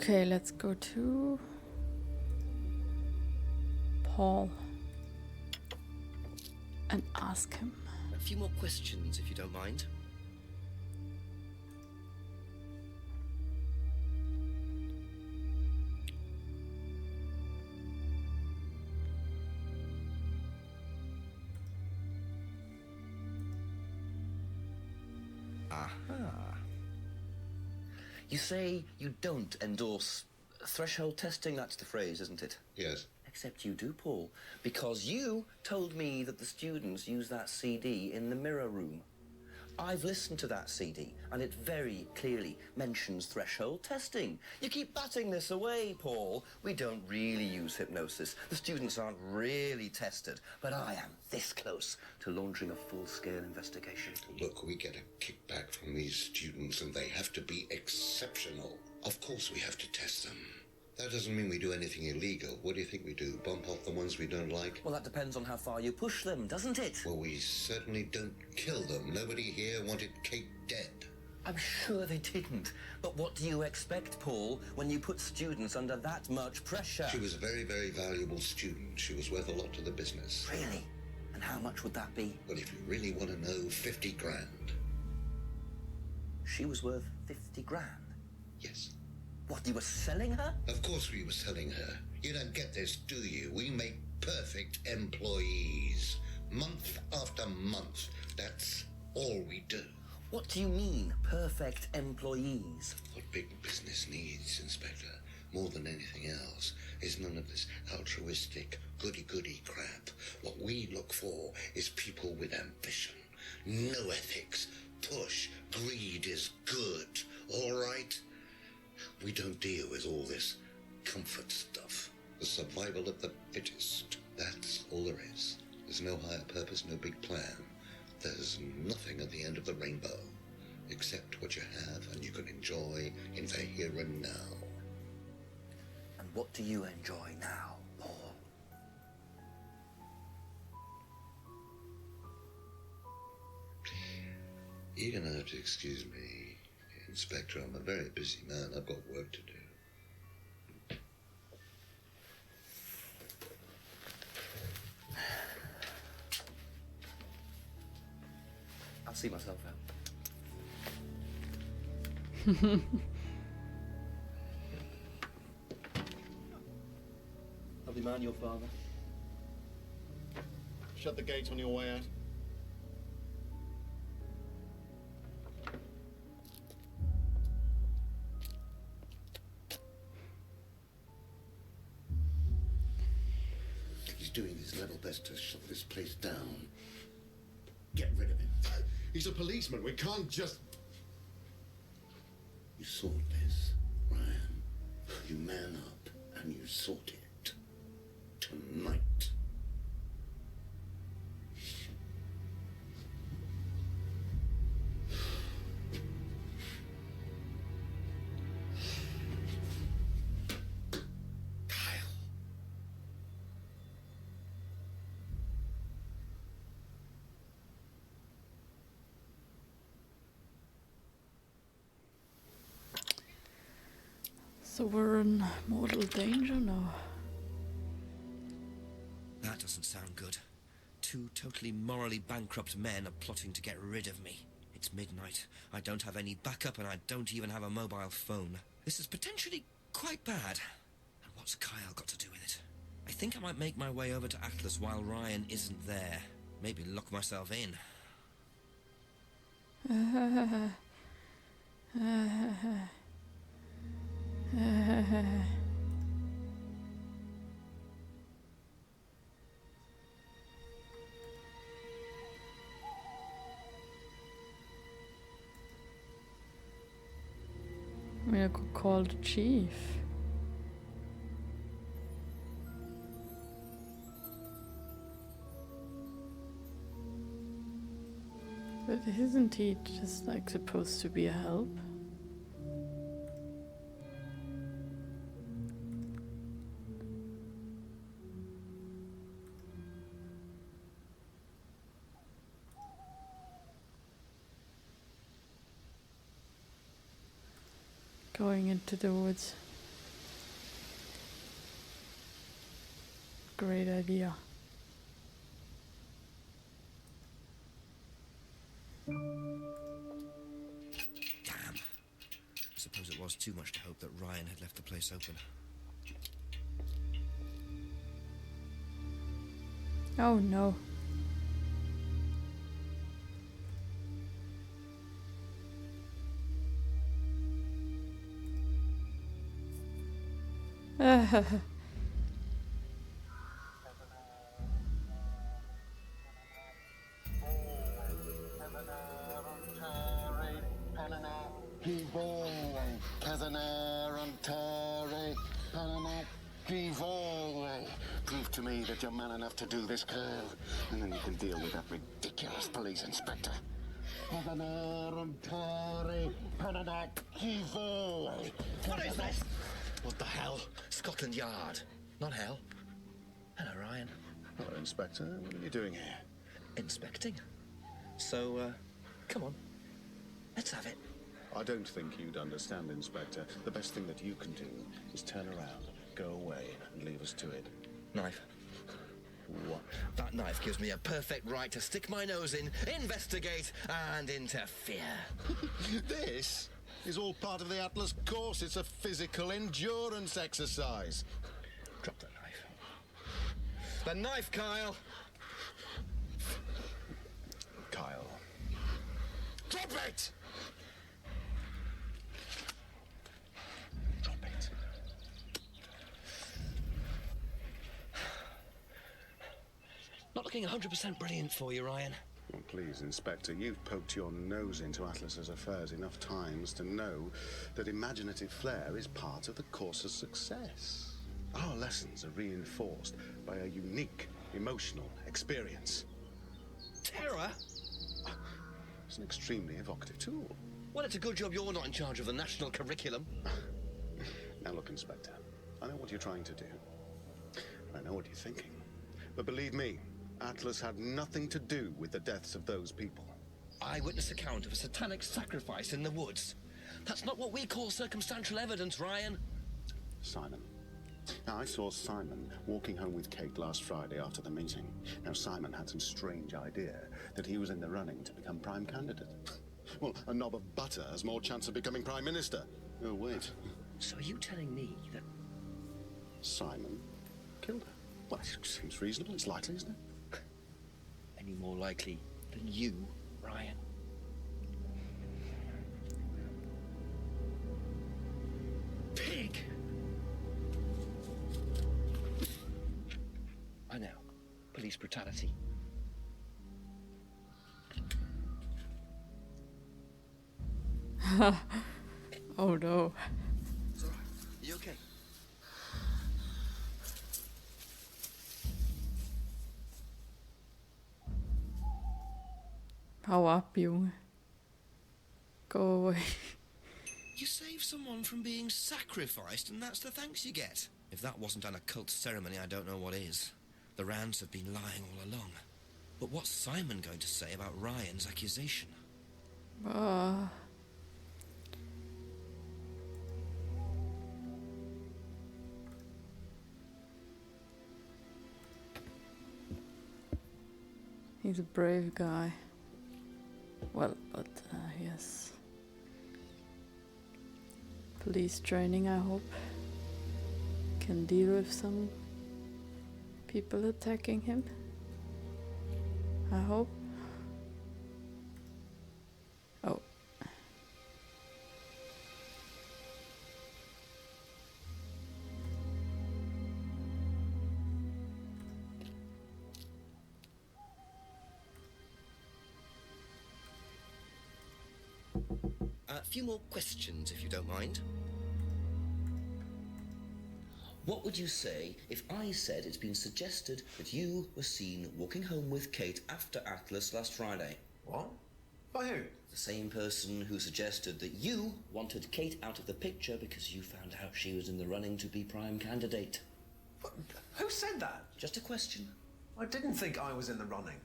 Okay, let's go to Paul and ask him. A few more questions, if you don't mind. Aha. You say you don't endorse threshold testing, that's the phrase, isn't it? Yes. Except you do, Paul, because you told me that the students use that CD in the mirror room. I've listened to that CD, and it very clearly mentions threshold testing. You keep batting this away, Paul. We don't really use hypnosis. The students aren't really tested, but I am this close to launching a full-scale investigation. Look, we get a kickback from these students, and they have to be exceptional. Of course we have to test them. That doesn't mean we do anything illegal. What do you think we do? Bump off the ones we don't like? Well, that depends on how far you push them, doesn't it? Well, we certainly don't kill them. Nobody here wanted Kate dead. I'm sure they didn't. But what do you expect, Paul, when you put students under that much pressure? She was a very, very valuable student. She was worth a lot to the business. Really? And how much would that be? Well, if you really want to know, 50 grand. She was worth 50 grand? Yes. What, you were selling her? Of course we were selling her. You don't get this, do you? We make perfect employees. Month after month. That's all we do. What do you mean, perfect employees? What big business needs, Inspector, more than anything else, is none of this altruistic, goody-goody crap. What we look for is people with ambition. No ethics. Push. Greed is good. All right? We don't deal with all this comfort stuff. The survival of the fittest. That's all there is. There's no higher purpose, no big plan. There's nothing at the end of the rainbow, except what you have and you can enjoy in the here and now. And what do you enjoy now, Paul? You're gonna have to excuse me, Inspector. I'm a very busy man. I've got work to do. I'll see myself out. Lovely man, your father. Shut the gate on your way out. He's doing his level best to shut this place down. Get rid of him. He's a policeman. We can't just... You sort this, Ryan. You man up and you sort it. Tonight. So we're in mortal danger now. That doesn't sound good. Two totally morally bankrupt men are plotting to get rid of me. It's midnight. I don't have any backup and I don't even have a mobile phone. This is potentially quite bad. And what's Kyle got to do with it? I think I might make my way over to Atlas while Ryan isn't there. Maybe lock myself in. I mean, I could call the chief. But isn't he just like supposed to be a help? Going into the woods. great idea. Damn. Suppose it was too much to hope that Ryan had left the place open. Oh no. Prove to me that you're man enough to do this, Colonel, and then you can deal with that ridiculous police inspector. What is this? What the hell? Scotland Yard. Not hell. Hello, Ryan. Hello, Inspector. What are you doing here? Inspecting. So, come on. Let's have it. I don't think you'd understand, Inspector. The best thing that you can do is turn around, go away, and leave us to it. Knife. What? That knife gives me a perfect right to stick my nose in, investigate, and interfere. This is all part of the Atlas course. It's a physical endurance exercise. Drop the knife. The knife, Kyle! Kyle. Drop it! Drop it. Not looking 100% brilliant for you, Ryan. Well, please, Inspector, you've poked your nose into Atlas's affairs enough times to know that imaginative flair is part of the course's success. Our lessons are reinforced by a unique emotional experience. Terror? It's an extremely evocative tool. Well, it's a good job you're not in charge of the national curriculum. Now look, Inspector, I know what you're trying to do. I know what you're thinking. But believe me, Atlas had nothing to do with the deaths of those people. Eyewitness account of a satanic sacrifice in the woods. That's not what we call circumstantial evidence, Ryan. Simon. Now, I saw Simon walking home with Kate last Friday after the meeting. Now, Simon had some strange idea that he was in the running to become prime candidate. Well, a knob of butter has more chance of becoming prime minister. Oh, wait. So are you telling me that... Simon killed her? Well, it seems reasonable. It's likely, isn't it? Any more likely than you, Ryan? Pig! I know. Police brutality. Oh no. It's all right. You okay? Power up, Junge. Go away. You save someone from being sacrificed, and that's the thanks you get. If that wasn't an occult ceremony, I don't know what is. The Rands have been lying all along. But what's Simon going to say about Ryan's accusation? He's a brave guy. Well, but yes. Police training, I hope. Can deal with some people attacking him. I hope. Oh. A few more questions, if you don't mind. What would you say if I said it's been suggested that you were seen walking home with Kate after Atlas last Friday? What? By who? The same person who suggested that you wanted Kate out of the picture because you found out she was in the running to be prime candidate. What? Who said that? Just a question. I didn't think I was in the running.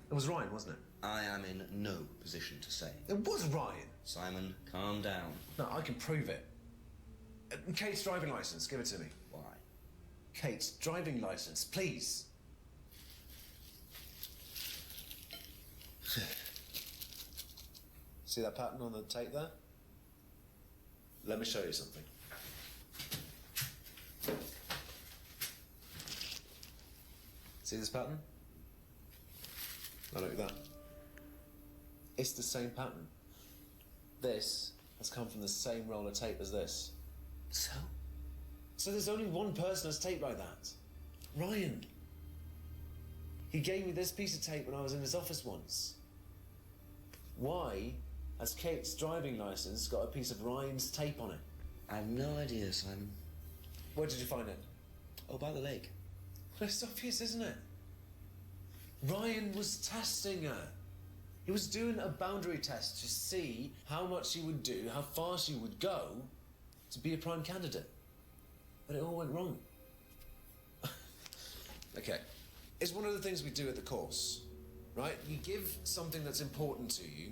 It was Ryan, wasn't it? I am in no position to say. It was Ryan. Simon, calm down. No, I can prove it. Kate's driving license, give it to me. Why? Kate's driving license, please. See that pattern on the tape there? Let me show you something. See this pattern? Now look at that. It's the same pattern. This has come from the same roll of tape as this. So? So there's only one person that's taped like that. Ryan. He gave me this piece of tape when I was in his office once. Why has Kate's driving license got a piece of Ryan's tape on it? I have no idea, Simon. Where did you find it? Oh, by the lake. Well, it's obvious, isn't it? Ryan was testing her. He was doing a boundary test to see how much she would do, how far she would go to be a prime candidate. But it all went wrong. Okay. It's one of the things we do at the course, right? You give something that's important to you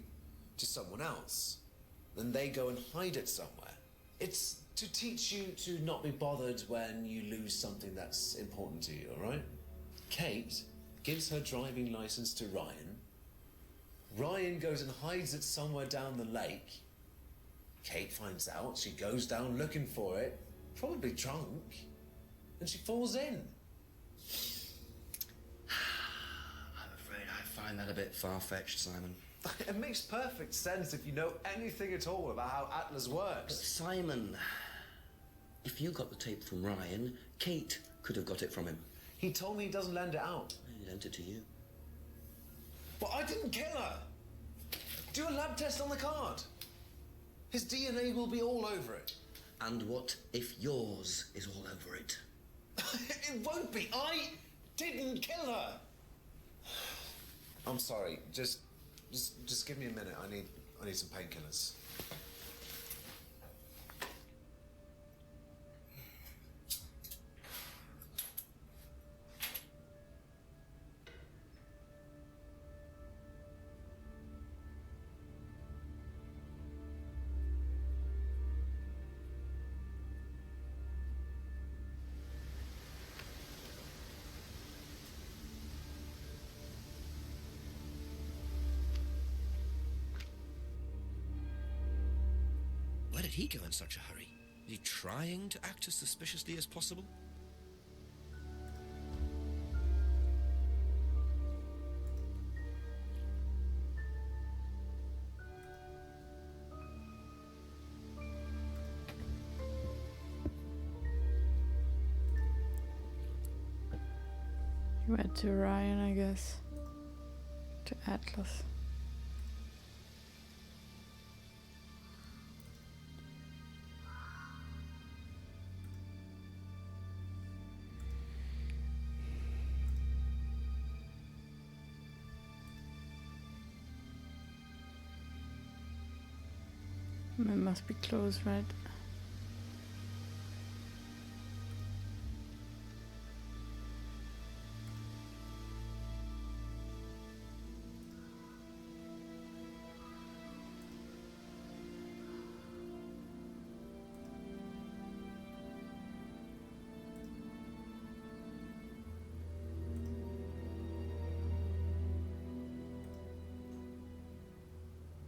to someone else, then they go and hide it somewhere. It's to teach you to not be bothered when you lose something that's important to you, all right? Kate gives her driving license to Ryan. Ryan goes and hides it somewhere down the lake. Kate finds out, she goes down looking for it, probably drunk, and she falls in. I'm afraid I find that a bit far-fetched, Simon. It makes perfect sense if you know anything at all about how Atlas But works. Simon, if you got the tape from Ryan, Kate could have got it from him. He told me he doesn't lend it out. He lent it to you. But I didn't kill her. Do a lab test on the card. His DNA will be all over it. And what if yours is all over it? It won't be. I didn't kill her. I'm sorry. Just give me a minute. I need some painkillers. Where did he go in such a hurry? Is he trying to act as suspiciously as possible? He went to Ryan, I guess. To Atlas. It must be close, right?